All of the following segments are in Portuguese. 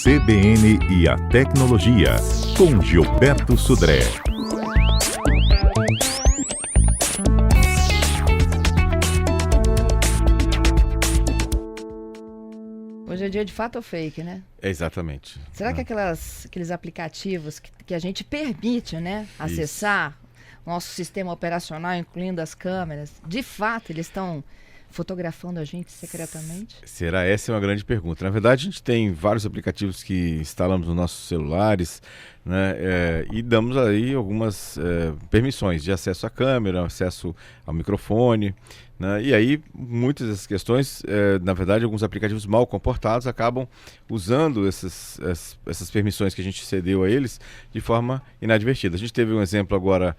CBN e a Tecnologia, com Gilberto Sudré. Hoje é dia de fato ou fake, né? Exatamente. Será que aqueles aplicativos que a gente permite, né, acessar nosso sistema operacional, incluindo as câmeras, de fato eles estão fotografando a gente secretamente? Será? Essa é uma grande pergunta. Na verdade, a gente tem vários aplicativos que instalamos nos nossos celulares, né, e damos aí algumas permissões de acesso à câmera, acesso ao microfone, né, e aí muitas dessas questões, na verdade, alguns aplicativos mal comportados acabam usando essas permissões que a gente cedeu a eles de forma inadvertida. A gente teve um exemplo agora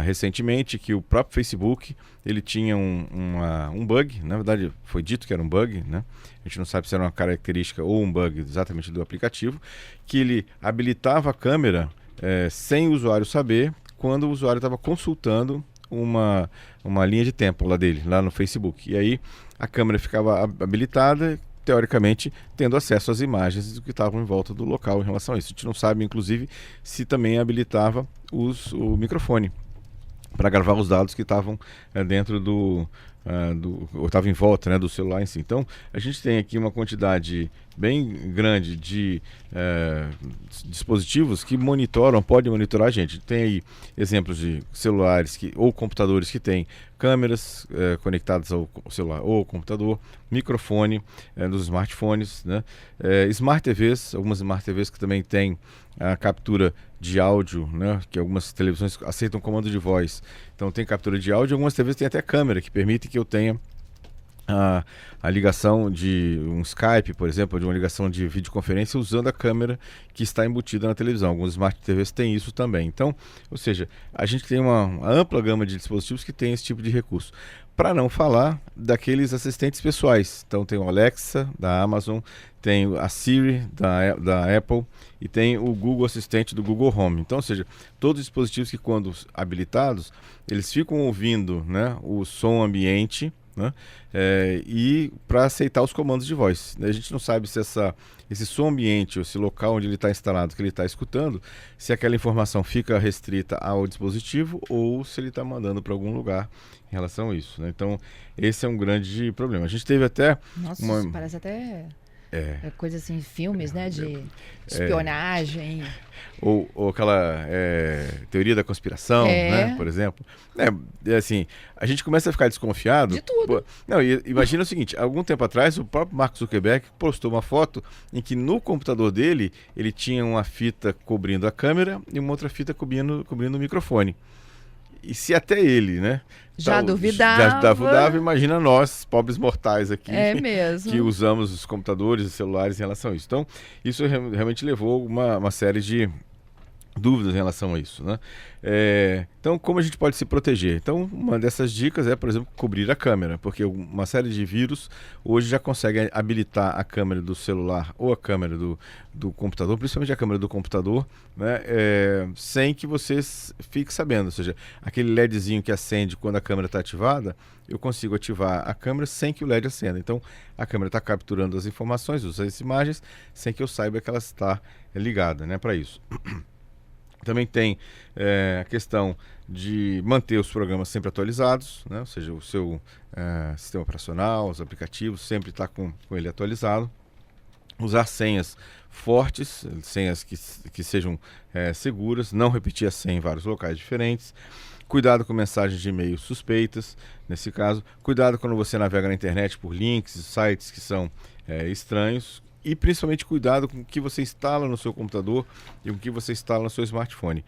recentemente que o próprio Facebook ele tinha um bug, na verdade foi dito que era um bug, né? A gente não sabe se era uma característica ou um bug exatamente do aplicativo, que ele habilitava a câmera sem o usuário saber, quando o usuário estava consultando uma linha de tempo lá no Facebook. E aí a câmera ficava habilitada, teoricamente tendo acesso às imagens do que estavam em volta do local em relação a isso. A gente não sabe, inclusive, se também habilitava o microfone para gravar os dados que estavam dentro ou estavam em volta, né, do celular em si. Então, a gente tem aqui uma quantidade bem grande de dispositivos que podem monitorar a gente. Tem aí exemplos de celulares ou computadores que têm câmeras conectadas ao celular ou ao computador, microfone dos smartphones, né? Smart TVs, algumas Smart TVs que também têm a captura de áudio, né, que algumas televisões aceitam comando de voz, então tem captura de áudio, algumas TVs têm até câmera que permite que eu tenha a ligação de um Skype, por exemplo, de uma ligação de videoconferência usando a câmera que está embutida na televisão. Alguns Smart TVs têm isso também. Então, ou seja, a gente tem uma ampla gama de dispositivos que tem esse tipo de recurso. Para não falar daqueles assistentes pessoais. Então tem o Alexa da Amazon, tem a Siri da Apple e tem o Google Assistente do Google Home. Então, ou seja, todos os dispositivos que quando habilitados, eles ficam ouvindo, né, o som ambiente, né, e para aceitar os comandos de voz. A gente não sabe se esse som ambiente, ou esse local onde ele está instalado, que ele está escutando, se aquela informação fica restrita ao dispositivo ou se ele está mandando para algum lugar em relação a isso, né? Então, esse é um grande problema. A gente teve até... Nossa, isso parece até... coisa assim, filmes, né, de espionagem. Ou aquela teoria da conspiração, né, por exemplo. Assim, a gente começa a ficar desconfiado. De tudo. Imagina o seguinte, algum tempo atrás, o próprio Mark Zuckerberg postou uma foto em que no computador dele, ele tinha uma fita cobrindo a câmera e uma outra fita cobrindo o microfone. E se até ele, né, já duvidava, imagina nós, pobres mortais aqui, mesmo, que usamos os computadores e celulares em relação a isso. Então, isso realmente levou uma série de dúvidas em relação a isso, né? Então, como a gente pode se proteger? Então, uma dessas dicas é, por exemplo, cobrir a câmera, porque uma série de vírus hoje já consegue habilitar a câmera do celular ou a câmera do computador, principalmente a câmera do computador, né, sem que você fique sabendo. Ou seja, aquele LEDzinho que acende quando a câmera está ativada, eu consigo ativar a câmera sem que o LED acenda. Então, a câmera está capturando as informações, usa as imagens, sem que eu saiba que ela está ligada, né, para isso. Também tem a questão de manter os programas sempre atualizados, né? Ou seja, o seu sistema operacional, os aplicativos, sempre está com ele atualizado. Usar senhas fortes, senhas que sejam seguras, não repetir a senha em vários locais diferentes. Cuidado com mensagens de e-mail suspeitas, nesse caso. Cuidado quando você navega na internet por links, sites que são estranhos. E principalmente cuidado com o que você instala no seu computador e com o que você instala no seu smartphone.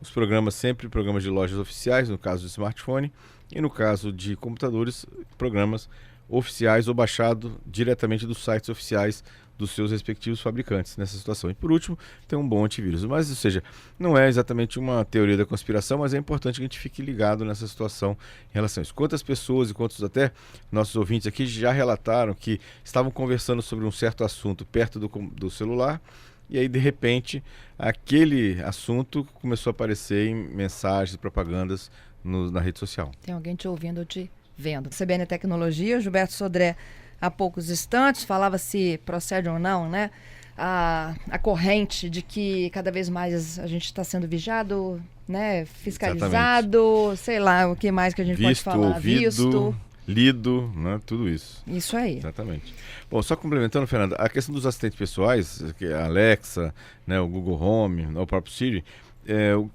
Os programas, sempre programas de lojas oficiais, no caso do smartphone, e no caso de computadores, programas oficiais ou baixado diretamente dos sites oficiais dos seus respectivos fabricantes nessa situação. E por último, tem um bom antivírus. Mas, ou seja, não é exatamente uma teoria da conspiração, mas é importante que a gente fique ligado nessa situação em relação a isso. Quantas pessoas e quantos até nossos ouvintes aqui já relataram que estavam conversando sobre um certo assunto perto do celular e aí, de repente, aquele assunto começou a aparecer em mensagens, propagandas na rede social. Tem alguém te ouvindo ou te vendo. CBN Tecnologia, Gilberto Sudré há poucos instantes, falava se procede ou não, né? A corrente de que cada vez mais a gente está sendo vigiado, né? Fiscalizado, sei lá, o que mais que a gente pode falar. Ouvido, lido, né? Tudo isso. Isso aí. Exatamente. Bom, só complementando, Fernanda, a questão dos assistentes pessoais, que é a Alexa, né, o Google Home, o próprio Siri,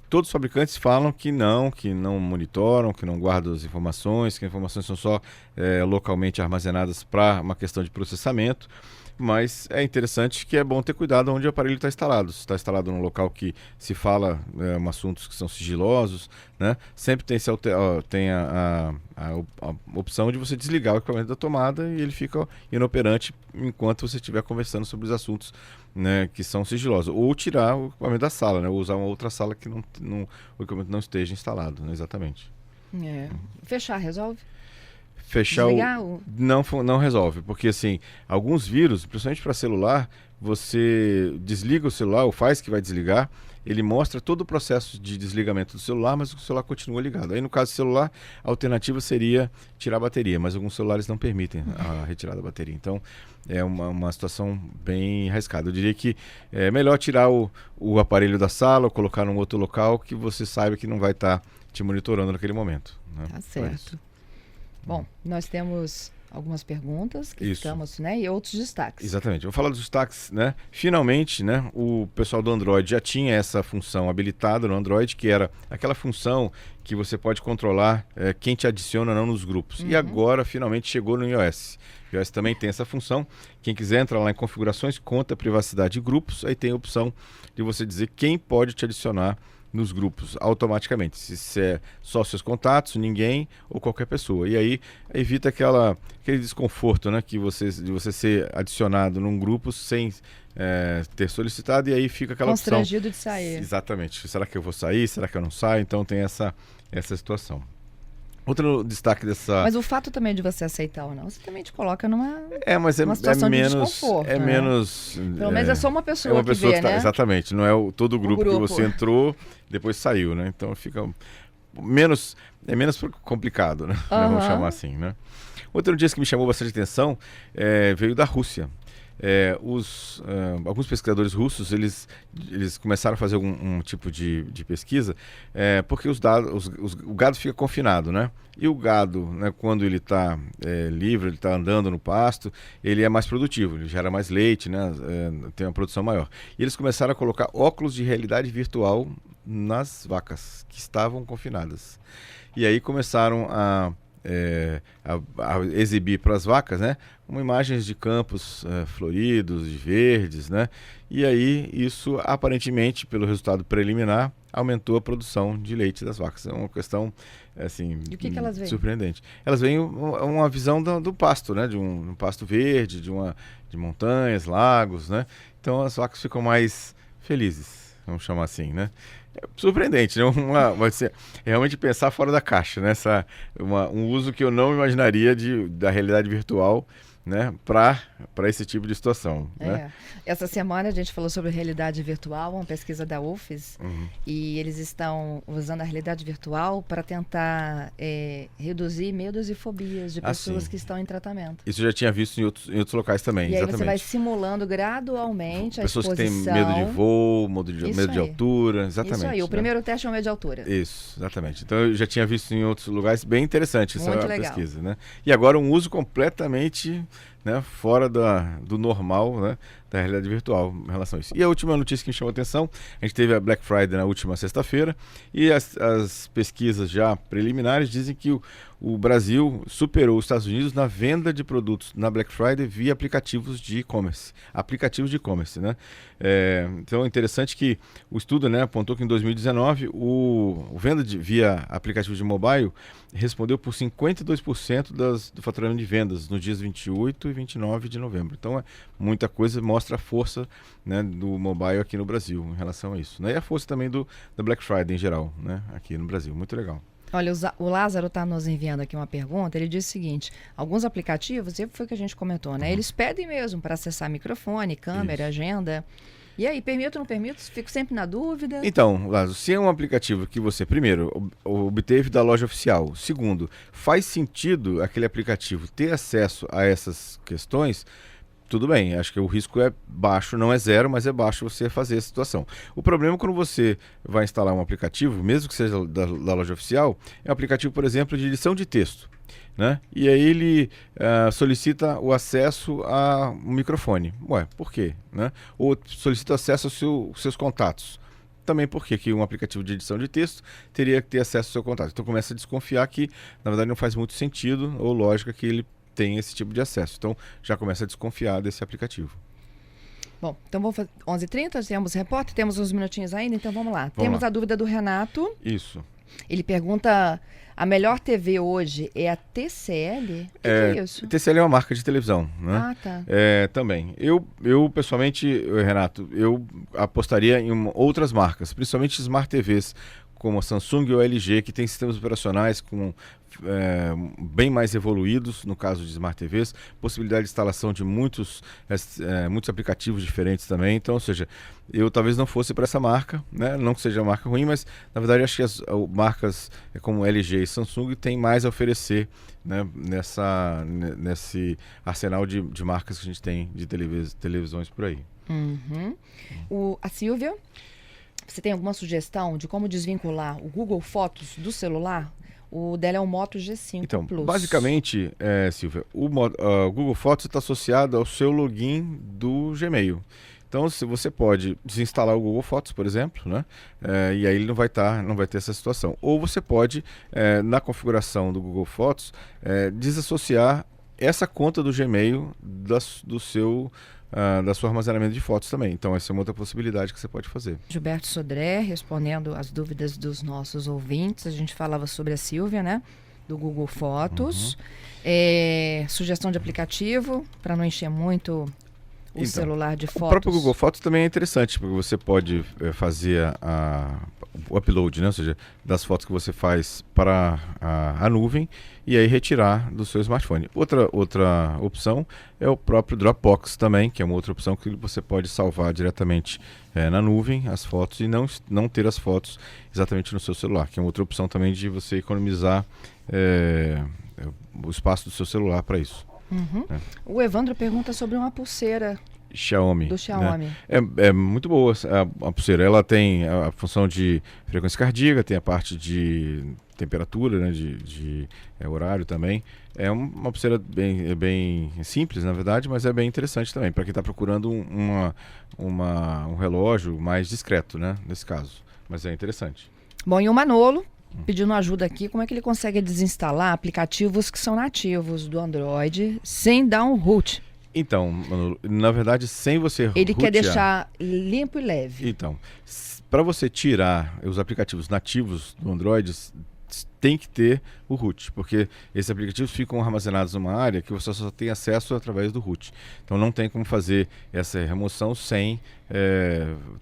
todos os fabricantes falam que não monitoram, que não guardam as informações, que as informações são só localmente armazenadas para uma questão de processamento. Mas é interessante que é bom ter cuidado onde o aparelho está instalado. Se está instalado num local que se fala assuntos que são sigilosos, né? Sempre tem a opção de você desligar o equipamento da tomada e ele fica inoperante enquanto você estiver conversando sobre os assuntos, né, que são sigilosos. Ou tirar o equipamento da sala, né? Ou usar uma outra sala que o equipamento não esteja instalado, né? Exatamente. Fechar resolve? Fechar não resolve, porque assim, alguns vírus, principalmente para celular, você desliga o celular ou faz que vai desligar, ele mostra todo o processo de desligamento do celular, mas o celular continua ligado. Aí no caso do celular, a alternativa seria tirar a bateria, mas alguns celulares não permitem a retirada da bateria. Então é uma situação bem arriscada. Eu diria que é melhor tirar o aparelho da sala ou colocar num outro local que você saiba que não vai estar te monitorando naquele momento, né? Tá certo. Bom, nós temos algumas perguntas que ficamos, né, e outros destaques. Exatamente. Vou falar dos destaques, né? Finalmente, né, o pessoal do Android já tinha essa função habilitada no Android, que era aquela função que você pode controlar quem te adiciona ou não nos grupos. E agora, finalmente, chegou no iOS. O iOS também tem essa função. Quem quiser entrar lá em configurações, conta privacidade de grupos, aí tem a opção de você dizer quem pode te adicionar nos grupos automaticamente, se é só seus contatos, ninguém ou qualquer pessoa. E aí evita aquele desconforto, né, de você ser adicionado num grupo sem ter solicitado, e aí fica aquela opção. Constrangido de sair. Exatamente. Será que eu vou sair? Será que eu não saio? Então tem essa situação. Outro destaque dessa... Mas o fato também de você aceitar ou não, você também te coloca numa situação de menos, desconforto. É né? menos... Pelo menos é só uma pessoa que vê, né? Exatamente, não é todo o grupo que você entrou, depois saiu, né? Então fica menos complicado, né? Vamos chamar assim, né? Outro dia que me chamou bastante atenção veio da Rússia. Alguns pesquisadores russos eles começaram a fazer um tipo de pesquisa porque o gado fica confinado, né? E o gado, né, quando ele está livre, ele está andando no pasto, ele é mais produtivo, ele gera mais leite, né? Tem uma produção maior. E eles começaram a colocar óculos de realidade virtual nas vacas que estavam confinadas. E aí começaram a exibir para as vacas, né, imagens de campos floridos, de verdes, né, e aí isso aparentemente, pelo resultado preliminar, aumentou a produção de leite das vacas. É uma questão assim, e o que elas veem? Surpreendente. Elas veem uma visão do pasto, né, de um pasto verde, de montanhas, lagos, né, então as vacas ficam mais felizes, vamos chamar assim, né. É surpreendente, né? Realmente pensar fora da caixa, né? Um uso que eu não imaginaria da realidade virtual, né, para esse tipo de situação. Né? Essa semana a gente falou sobre realidade virtual, uma pesquisa da UFES, e eles estão usando a realidade virtual para tentar reduzir medos e fobias de pessoas que estão em tratamento. Isso eu já tinha visto em outros locais também. E exatamente. Aí você vai simulando gradualmente a pessoas exposição. Que têm medo de voo, medo de altura, exatamente. Isso aí, o primeiro teste é o medo de altura. Isso, exatamente. Então eu já tinha visto em outros lugares, bem interessante essa pesquisa. Né? E agora um uso completamente, né, fora do normal, né, da realidade virtual em relação a isso. E a última notícia que me chamou a atenção, a gente teve a Black Friday na última sexta-feira e as pesquisas já preliminares dizem que o Brasil superou os Estados Unidos na venda de produtos na Black Friday via aplicativos de e-commerce. Né? Então é interessante que o estudo, né, apontou que em 2019 o venda via aplicativo de mobile respondeu por 52% do faturamento de vendas nos dias 28 e 29 de novembro. Então é muita coisa, mostra a força, né, do mobile aqui no Brasil em relação a isso. Né? E a força também da Black Friday em geral, né, aqui no Brasil. Muito legal. Olha, o Lázaro está nos enviando aqui uma pergunta. Ele diz o seguinte: alguns aplicativos, e foi o que a gente comentou, né? Eles pedem mesmo para acessar microfone, câmera, agenda. E aí, permito ou não permito? Fico sempre na dúvida. Então, Lázaro, se é um aplicativo que você, primeiro, obteve da loja oficial, segundo, faz sentido aquele aplicativo ter acesso a essas questões, tudo bem, acho que o risco é baixo, não é zero, mas é baixo você fazer essa situação. O problema é quando você vai instalar um aplicativo, mesmo que seja da loja oficial, é um aplicativo, por exemplo, de edição de texto, né? E aí ele solicita o acesso a um microfone. Ué, por quê? Né? Ou solicita acesso aos seus contatos. Também porque que um aplicativo de edição de texto teria que ter acesso ao seu contato. Então começa a desconfiar que, na verdade, não faz muito sentido ou lógica que ele tem esse tipo de acesso. Então, já começa a desconfiar desse aplicativo. Bom, então vamos fazer 11h30, temos repórter, temos uns minutinhos ainda, então vamos lá. Temos lá. a dúvida do Renato. Isso. Ele pergunta, a melhor TV hoje é a TCL? O que é isso? TCL é uma marca de televisão, né? Ah, tá. Também. Eu pessoalmente, Renato, eu apostaria em outras marcas, principalmente Smart TVs, como a Samsung ou a LG, que tem sistemas operacionais bem mais evoluídos, no caso de Smart TVs, possibilidade de instalação de muitos aplicativos diferentes também. Então, ou seja, eu talvez não fosse para essa marca, né? Não que seja uma marca ruim, mas na verdade acho que as marcas como LG e Samsung têm mais a oferecer, né, nesse arsenal de marcas que a gente tem de televisões por aí. Uhum. A Silvia, você tem alguma sugestão de como desvincular o Google Fotos do celular? O dela é o Moto G5 Então, Plus. basicamente, Silvia, o Google Fotos está associado ao seu login do Gmail. Então, se você pode desinstalar o Google Fotos, por exemplo, né? E aí ele não vai ter essa situação. Ou você pode, na configuração do Google Fotos, desassociar essa conta do Gmail da seu armazenamento de fotos também. Então, essa é uma outra possibilidade que você pode fazer. Gilberto Sodré, respondendo as dúvidas dos nossos ouvintes. A gente falava sobre a Silvia, né? Do Google Fotos. Sugestão de aplicativo, para não encher muito o celular de fotos. O próprio Google Fotos também é interessante, porque você pode fazer o upload, né? Ou seja, das fotos que você faz para a nuvem e aí retirar do seu smartphone. Outra opção é o próprio Dropbox também, que é uma outra opção que você pode salvar diretamente na nuvem as fotos e não ter as fotos exatamente no seu celular, que é uma outra opção também de você economizar o espaço do seu celular para isso. Uhum. O Evandro pergunta sobre uma pulseira Xiaomi. Do Xiaomi. Né? É muito boa a pulseira. Ela tem a função de frequência cardíaca, tem a parte de temperatura, né, de horário também. É uma pulseira bem simples, na verdade, mas é bem interessante também, para quem está procurando um relógio mais discreto, né, nesse caso. Mas é interessante. Bom, e o Manolo pedindo ajuda aqui, como é que ele consegue desinstalar aplicativos que são nativos do Android sem dar um root? Então, Manolo, na verdade, sem você Ele quer rootear, deixar limpo e leve. Então, para você tirar os aplicativos nativos do Android, tem que ter o root, porque esses aplicativos ficam armazenados numa área que você só tem acesso através do root. Então não tem como fazer essa remoção sem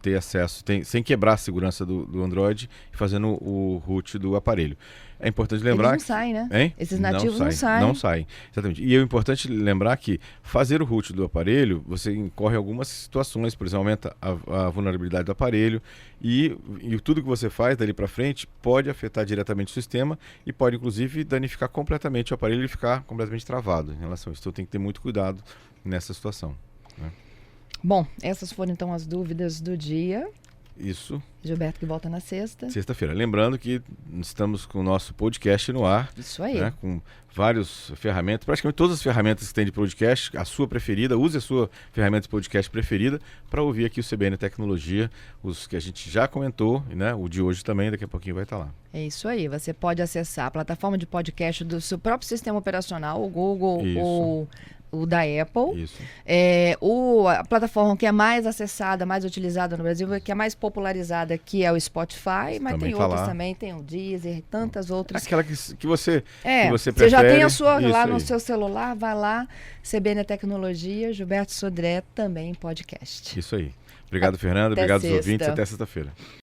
ter acesso, sem quebrar a segurança do Android e fazendo o root do aparelho. É importante lembrar... Eles não saem, né? Hein? Esses nativos não saem. Não saem, exatamente. E é importante lembrar que fazer o root do aparelho, você incorre em algumas situações, por exemplo, aumenta a vulnerabilidade do aparelho e tudo que você faz dali para frente pode afetar diretamente o sistema e pode, inclusive, danificar completamente o aparelho e ficar completamente travado em relação a isso. Então tem que ter muito cuidado nessa situação, né? Bom, essas foram então as dúvidas do dia. Isso. Gilberto que volta na Sexta-feira. Lembrando que estamos com o nosso podcast no ar. Isso aí. Né, com várias ferramentas, praticamente todas as ferramentas que tem de podcast, a sua preferida, use a sua ferramenta de podcast preferida para ouvir aqui o CBN Tecnologia, os que a gente já comentou, né, o de hoje também, daqui a pouquinho vai estar lá. É isso aí, você pode acessar a plataforma de podcast do seu próprio sistema operacional, o Google ou o da Apple. Isso. A plataforma que é mais acessada, mais utilizada no Brasil, que é mais popularizada aqui é o Spotify, mas também tem outras também, tem o Deezer, tantas outras. Aquela que você prefere. Você já tem a sua lá aí no seu celular, vai lá, CBN Tecnologia, Gilberto Sodré, também podcast. Isso aí. Obrigado, Fernando. Obrigado aos ouvintes. Até sexta-feira.